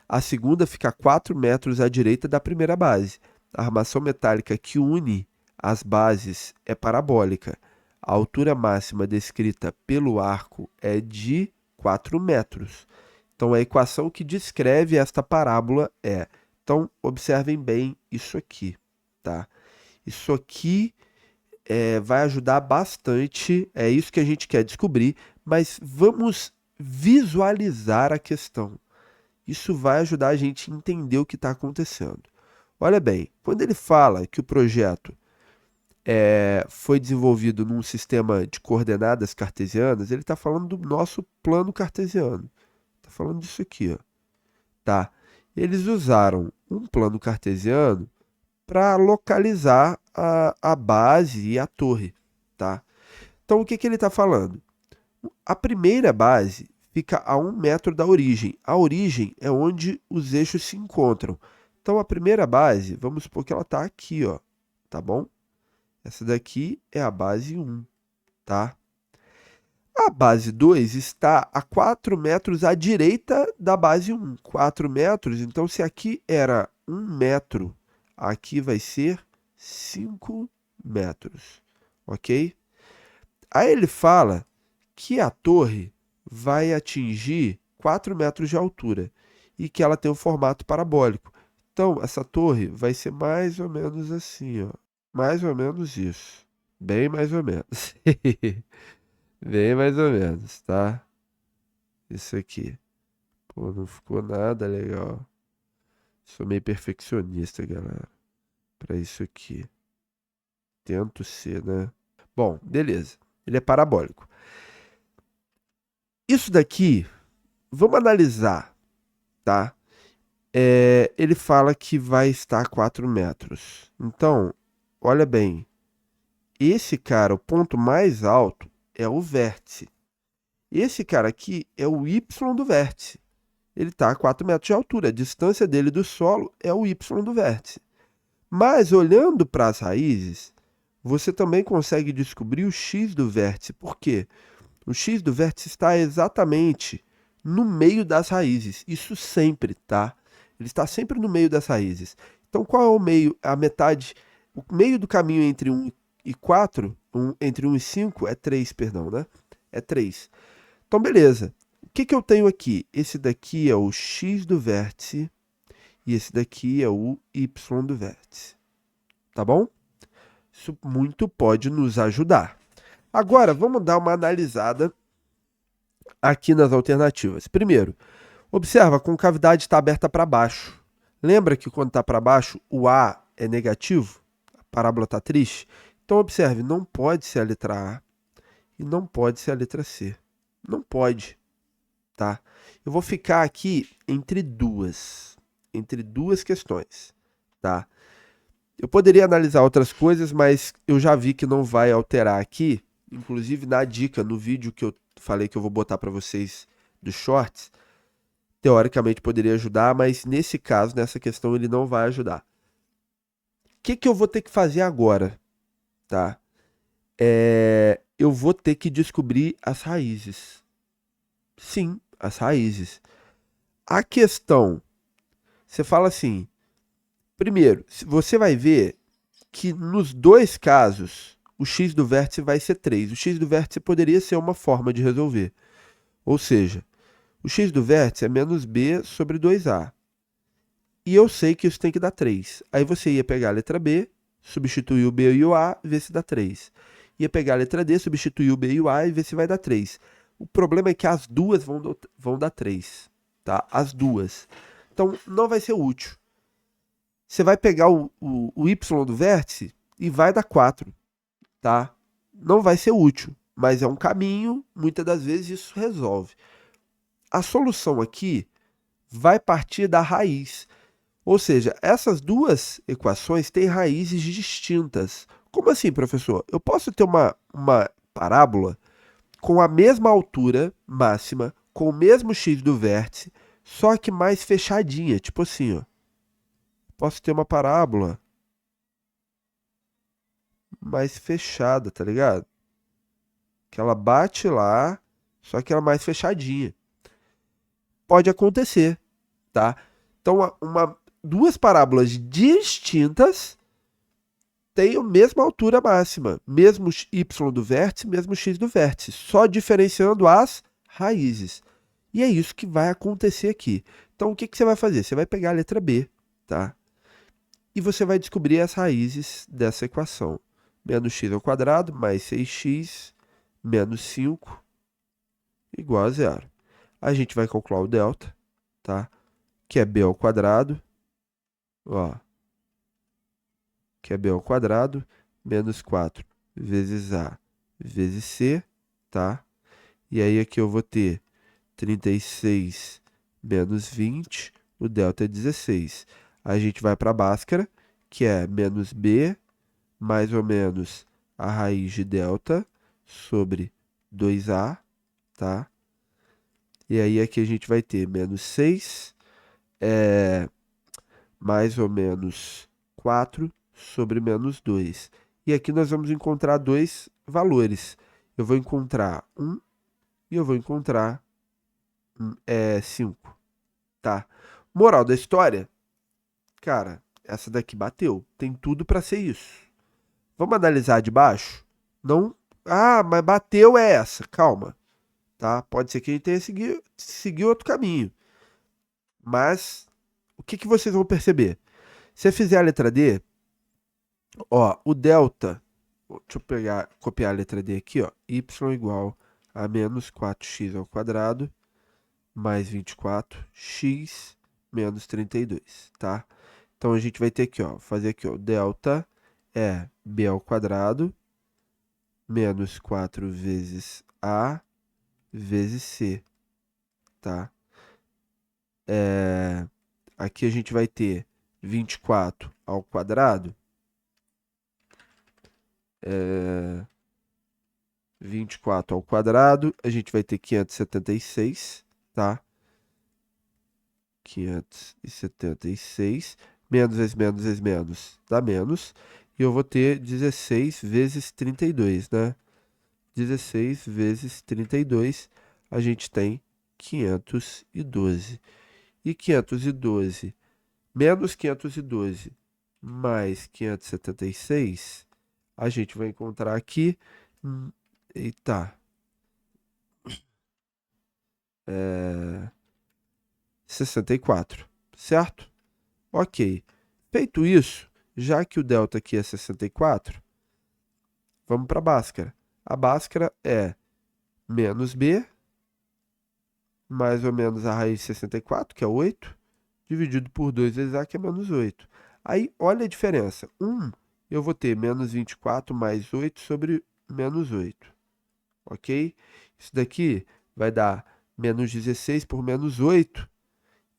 A segunda fica a 4 metros à direita da primeira base. A armação metálica que une as bases é parabólica. A altura máxima descrita pelo arco é de 4 metros. Então, a equação que descreve esta parábola é... Então, observem bem isso aqui, tá? Isso aqui vai ajudar bastante, é isso que a gente quer descobrir, mas vamos visualizar a questão. Isso vai ajudar a gente a entender o que está acontecendo. Olha bem, quando ele fala que o projeto foi desenvolvido num sistema de coordenadas cartesianas, ele está falando do nosso plano cartesiano. Está falando disso aqui, ó. Tá? Eles usaram um plano cartesiano para localizar a base e a torre, tá? Então, o que ele está falando? A primeira base fica a 1 metro da origem. A origem é onde os eixos se encontram. Então, a primeira base, vamos supor que ela está aqui, ó, tá bom? Essa daqui é a base 1, tá? A base 2 está a 4 metros à direita da base 1. 4 metros, então se aqui era 1 metro, aqui vai ser 5 metros, ok? Aí ele fala que a torre vai atingir 4 metros de altura e que ela tem um formato parabólico. Então, essa torre vai ser mais ou menos assim, ó. Mais ou menos isso. Bem mais ou menos. Bem mais ou menos, tá? Isso aqui. Pô, não ficou nada legal. Sou meio perfeccionista, galera. Pra isso aqui. Tento ser, né? Bom, beleza. Ele é parabólico. Isso daqui, vamos analisar, tá? Ele fala que vai estar a 4 metros. Então, olha bem. Esse cara, o ponto mais alto, é o vértice. Esse cara aqui é o Y do vértice. Ele está a 4 metros de altura. A distância dele do solo é o Y do vértice. Mas, olhando para as raízes, você também consegue descobrir o X do vértice. Por quê? O X do vértice está exatamente no meio das raízes. Isso sempre, tá? Ele está sempre no meio das raízes. Então, qual é o meio? A metade, o meio do caminho entre 1 e 4, entre 1 e 5, é 3, perdão, né? É 3. Então, beleza. O que eu tenho aqui? Esse daqui é o X do vértice e esse daqui é o Y do vértice. Tá bom? Isso muito pode nos ajudar. Agora, vamos dar uma analisada aqui nas alternativas. Primeiro, observa, a concavidade está aberta para baixo. Lembra que quando está para baixo, o A é negativo? A parábola está triste? Então, observe, não pode ser a letra A e não pode ser a letra C. Não pode, tá? Eu vou ficar aqui entre duas questões, tá? Eu poderia analisar outras coisas, mas eu já vi que não vai alterar aqui. Inclusive, na dica, no vídeo que eu falei que eu vou botar para vocês dos shorts, teoricamente poderia ajudar, mas nesse caso, nessa questão, ele não vai ajudar. O que eu vou ter que fazer agora, tá? Eu vou ter que descobrir as raízes. Sim, as raízes. A questão, você fala assim, primeiro, você vai ver que nos dois casos, o x do vértice vai ser 3. O x do vértice poderia ser uma forma de resolver. Ou seja, o x do vértice é menos b sobre 2a. E eu sei que isso tem que dar 3. Aí você ia pegar a letra B, substituir o B e o A, ver se dá 3. Ia pegar a letra D, substituir o B e o A e ver se vai dar 3. O problema é que as duas vão dar 3. Tá? As duas. Então, não vai ser útil. Você vai pegar o Y do vértice e vai dar 4. Tá? Não vai ser útil, mas é um caminho. Muitas das vezes isso resolve. A solução aqui vai partir da raiz. Ou seja, essas duas equações têm raízes distintas. Como assim, professor? Eu posso ter uma parábola com a mesma altura máxima, com o mesmo x do vértice, só que mais fechadinha, tipo assim, ó. Posso ter uma parábola mais fechada, tá ligado? Que ela bate lá, só que ela é mais fechadinha. Pode acontecer, tá? Então, duas parábolas distintas têm a mesma altura máxima, mesmo y do vértice, mesmo x do vértice, só diferenciando as raízes. E é isso que vai acontecer aqui. Então, o que você vai fazer? Você vai pegar a letra B, tá? E você vai descobrir as raízes dessa equação. Menos x ao quadrado mais 6x menos 5 igual a zero. A gente vai calcular o delta, tá? Que é b ao quadrado, ó, que é b ao quadrado, menos 4 vezes a vezes c, tá? E aí aqui eu vou ter 36 menos 20, o delta é 16. A gente vai para a Bhaskara, que é menos b, mais ou menos a raiz de delta sobre 2a, tá? E aí aqui a gente vai ter menos 6, mais ou menos 4 sobre menos 2. E aqui nós vamos encontrar dois valores. Eu vou encontrar 1 e eu vou encontrar 5, tá? Moral da história, cara, Essa daqui bateu. Tem tudo para ser isso. Vamos analisar de baixo? Não. Ah, mas bateu é essa. Calma. Tá? Pode ser que a gente tenha seguido outro caminho. Mas o que que vocês vão perceber? Se eu fizer a letra D, ó, o delta, deixa eu pegar, copiar a letra D aqui, ó, y igual a menos 4x ao quadrado mais 24, x menos 32, tá? Então a gente vai ter aqui, ó, fazer aqui, ó, delta é b ao quadrado menos 4 vezes a vezes c, tá? Aqui a gente vai ter 24 ao quadrado, 24 ao quadrado, a gente vai ter 576, tá? 576, menos vezes menos vezes menos, dá menos. E eu vou ter 16 vezes 32, né? 16 vezes 32, a gente tem 512. E 512 menos 512 mais 576, a gente vai encontrar aqui, eita, 64, certo? Ok. Feito isso, já que o delta aqui é 64, vamos para a Bhaskara. A Bhaskara é menos b, mais ou menos a raiz de 64, que é 8, dividido por 2 vezes a, que é menos 8. Aí, olha a diferença. Eu vou ter menos 24 mais 8 sobre menos 8. Ok? Isso daqui vai dar menos 16 por menos 8.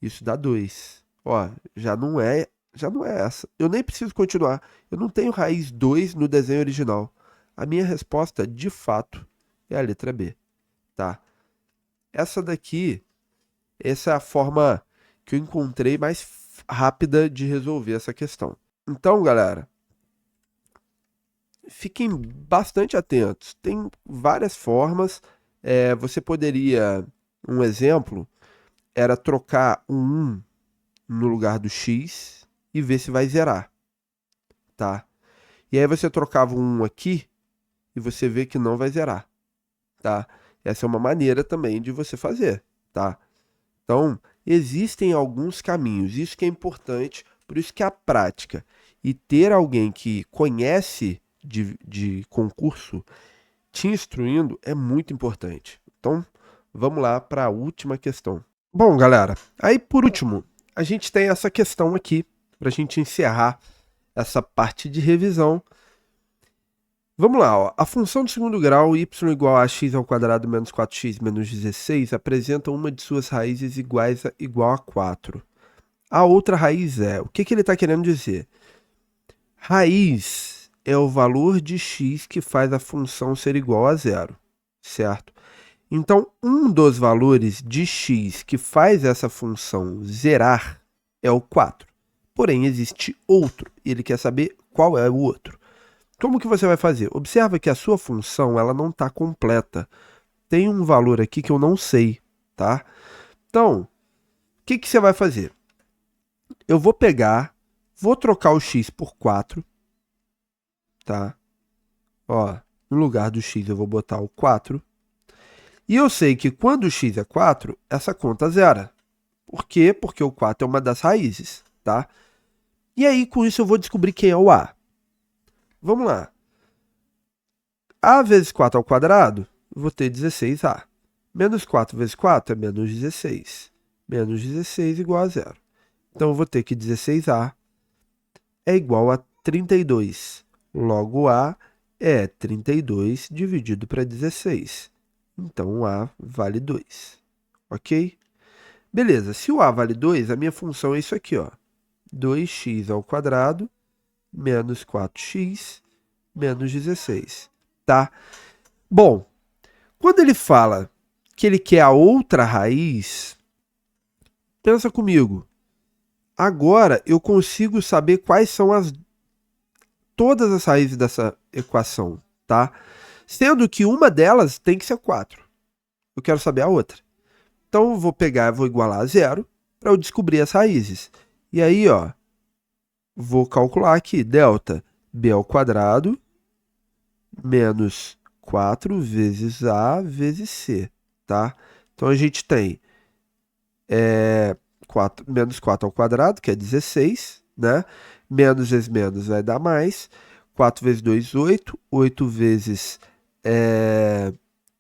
Isso dá 2. Ó, já não é essa. Eu nem preciso continuar. Eu não tenho raiz 2 no desenho original. A minha resposta, de fato, é a letra B. Tá? Essa é a forma que eu encontrei mais rápida de resolver essa questão. Então, galera, fiquem bastante atentos. Tem várias formas. Você poderia, um exemplo, era trocar um 1 no lugar do x e ver se vai zerar, tá? E aí você trocava um 1 aqui e você vê que não vai zerar, tá? Essa é uma maneira também de você fazer, tá? Então, existem alguns caminhos, isso que é importante, por isso que a prática e ter alguém que conhece de concurso te instruindo é muito importante. Então, vamos lá para a última questão. Bom, galera, aí por último, a gente tem essa questão aqui, para a gente encerrar essa parte de revisão. Vamos lá, ó. A função do segundo grau, y igual a x ao quadrado menos 4x menos 16, apresenta uma de suas raízes igual a 4. A outra raiz é, o que ele está querendo dizer? Raiz é o valor de x que faz a função ser igual a zero, certo? Então, um dos valores de x que faz essa função zerar é o 4. Porém, existe outro, e ele quer saber qual é o outro. Como que você vai fazer? Observa que a sua função ela não está completa. Tem um valor aqui que eu não sei, tá? Então, o que você vai fazer? Eu vou trocar o x por 4, tá? Ó, no lugar do x eu vou botar o 4. E eu sei que quando o x é 4, essa conta zera. Por quê? Porque o 4 é uma das raízes, tá? E aí, com isso, eu vou descobrir quem é o a. Vamos lá. A vezes 4 ao quadrado, eu vou ter 16a. Menos 4 vezes 4 é menos 16. Menos 16 igual a zero. Então, eu vou ter que 16a é igual a 32. Logo, a é 32 dividido para 16. Então, o a vale 2. Ok? Beleza, se o a vale 2, a minha função é isso aqui, ó. 2x ao quadrado menos 4x menos 16, tá? Bom, quando ele fala que ele quer a outra raiz, pensa comigo. Agora eu consigo saber quais são todas as raízes dessa equação, tá? Sendo que uma delas tem que ser 4. Eu quero saber a outra. Então eu vou igualar a zero para eu descobrir as raízes. E aí, ó, vou calcular aqui, delta B ao quadrado menos 4 vezes A vezes C, tá? Então, a gente tem menos 4 ao quadrado, que é 16, né? Menos vezes menos vai dar mais. 4 vezes 2, 8. 8 vezes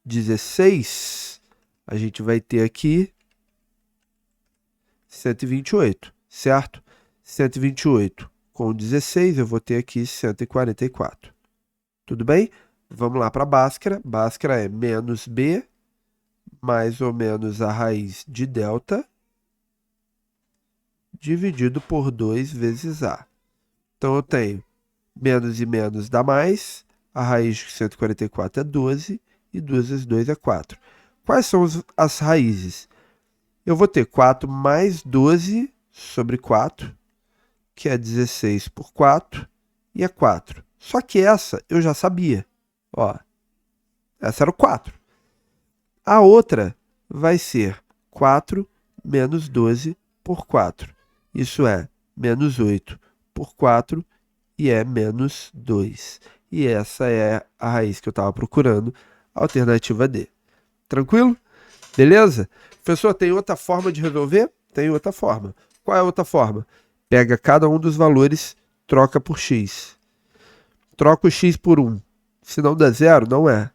16, a gente vai ter aqui 128, certo? 128 com 16, eu vou ter aqui 144. Tudo bem? Vamos lá para a Bhaskara. Bhaskara é menos B, mais ou menos a raiz de delta, dividido por 2 vezes A. Então, eu tenho menos e menos dá mais, a raiz de 144 é 12, e 2 vezes 2 é 4. Quais são as raízes? Eu vou ter 4 mais 12 sobre 4, que é 16 por 4, e é 4. Só que essa eu já sabia. Ó, essa era o 4. A outra vai ser 4 menos 12 por 4. Isso é menos 8 por 4 e é menos 2. E essa é a raiz que eu estava procurando, alternativa D. Tranquilo? Beleza? Professor, tem outra forma de resolver? Tem outra forma. Qual é a outra forma? Pega cada um dos valores, troca por x. Troca o x por 1. Se não der 0, não é.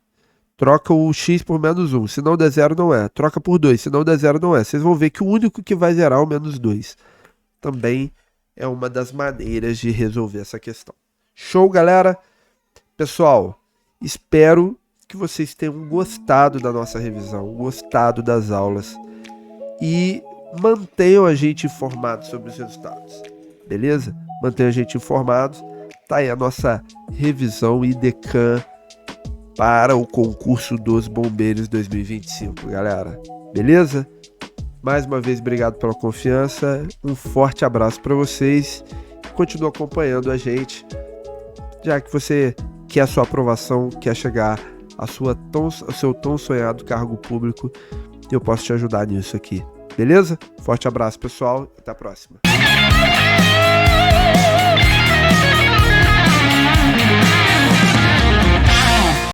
Troca o x por menos 1. Se não der 0, não é. Troca por 2. Se não der 0, não é. Vocês vão ver que o único que vai zerar é o menos 2. Também é uma das maneiras de resolver essa questão. Show, galera? Pessoal, espero que vocês tenham gostado da nossa revisão, gostado das aulas e mantenham a gente informado sobre os resultados, beleza? Mantenham a gente informados. Tá aí a nossa revisão IDECAN para o concurso dos bombeiros 2025, galera. Beleza? Mais uma vez, obrigado pela confiança. Um forte abraço para vocês. Continue acompanhando a gente, já que você quer a sua aprovação, quer chegar ao seu tão sonhado cargo público. Eu posso te ajudar nisso aqui. Beleza? Forte abraço, pessoal. Até a próxima.